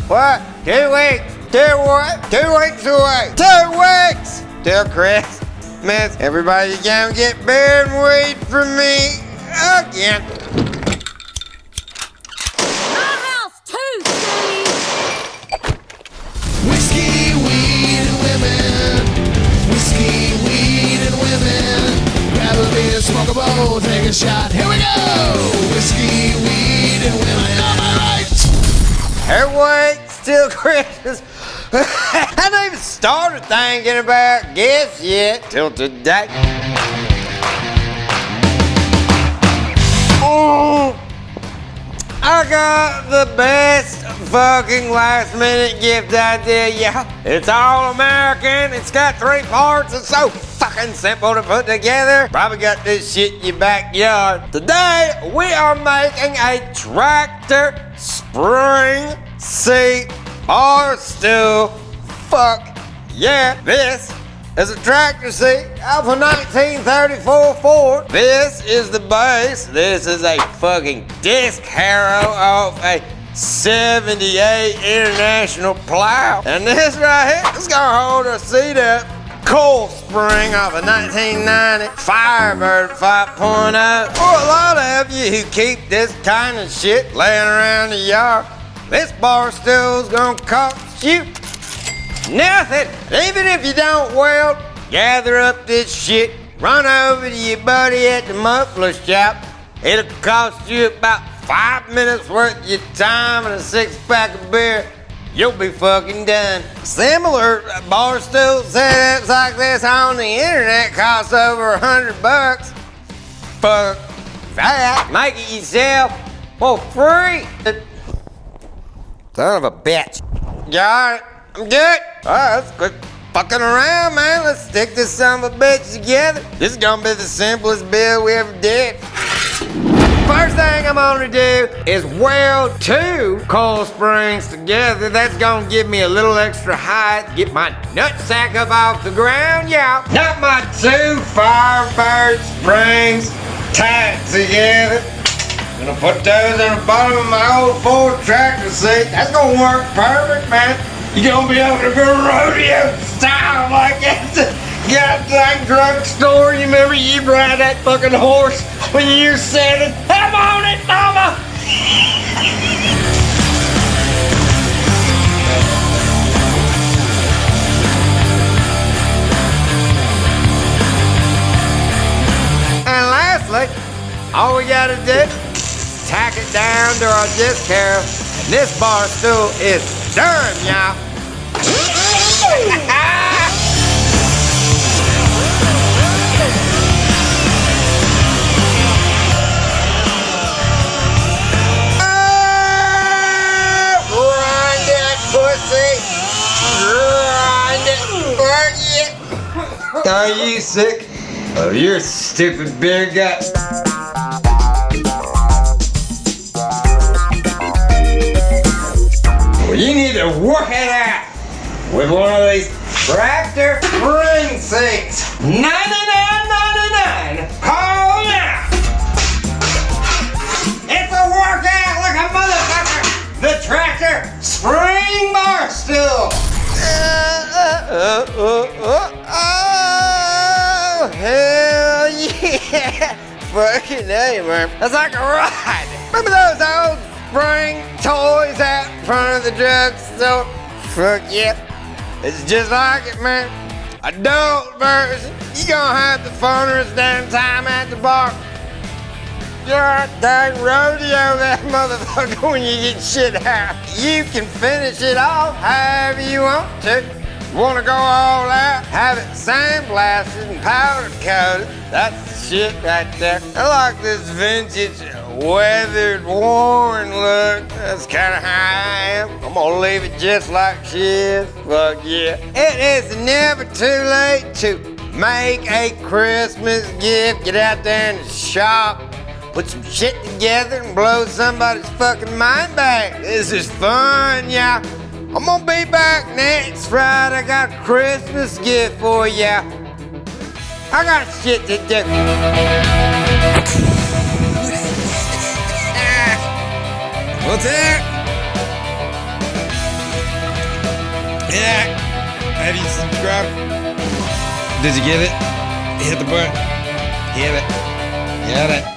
What? 2 weeks. 2 weeks away. 2 weeks till Christmas. Everybody gonna get beer and weed from me again. My house too, Steve. Whiskey, weed, and women. Whiskey, weed, and women. Grab a beer, smoke a bowl, take a shot. Here we go. Whiskey, weed, and women. Am I right? 2 weeks till Christmas. I haven't even started thinking about gifts yet till today. Oh, I got the best fucking last minute gift idea, y'all. It's all American, it's got 3 parts, it's so fucking simple to put together. Probably got this shit in your backyard. Today, we are making a tractor spring seat Barstool. Fuck yeah. This is a tractor seat off a 1934 Ford. This is the base. This is a fucking disc harrow off a 78 International plow. And this right here is gonna hold a seat up. Coil spring off a 1990 Firebird 5.0. For a lot of you who keep this kind of shit laying around the yard, this Barstool's gonna cost you nothing. Even if you don't weld, gather up this shit, run over to your buddy at the muffler shop. It'll cost you about 5 minutes worth of your time and a 6-pack of beer. You'll be fucking done. Similar Barstool setups like this on the internet cost over $100. Fuck that. Make it yourself for free. Son of a bitch. Got it. I'm good. All right, let's quit fucking around, man. Let's stick this son of a bitch together. This is gonna be the simplest build we ever did. First thing I'm gonna do is weld 2 coil springs together. That's gonna give me a little extra height, get my nutsack up off the ground, y'all. Got my 2 Firebird springs tied together. Gonna put those on the bottom of my old Ford tractor seat. That's gonna work perfect, man. You're gonna be able to go rodeo style like at the goddamn drugstore. You remember you ride that fucking horse when you were 7? I'm on it, mama! And lastly, all we gotta do, tack it down to our disc harrow. And this Barstool is done, y'all. Grind that pussy. Grind it. Work it. Are you sick of your stupid beer gut? Well, you need to work it out with one of these tractor spring seats. $99.99. Call now. It's a workout like a motherfucker. The tractor spring Barstool. Oh, hell yeah. Fucking A, man. That's like a ride. Remember those old spring toys out in front of the drugstore? Fuck yeah. It's just like it, man. Adult version. You gonna have the funnest damn time at the bar. God dang rodeo that motherfucker when you get shit out. You can finish it off however you want to. Wanna go all out, have it sandblasted and powder coated. That's the shit right there. I like this vintage, weathered, worn look. That's kinda how I am. I'm gonna leave it just like she is. Fuck yeah. It is never too late to make a Christmas gift. Get out there in the shop, put some shit together and blow somebody's fucking mind back. This is fun, yeah. I'm gonna be back next Friday. I got a Christmas gift for ya. I got shit to do. What's that? Yeah. Have you subscribed? Did you get it? Hit the button. Hit it. Hit it.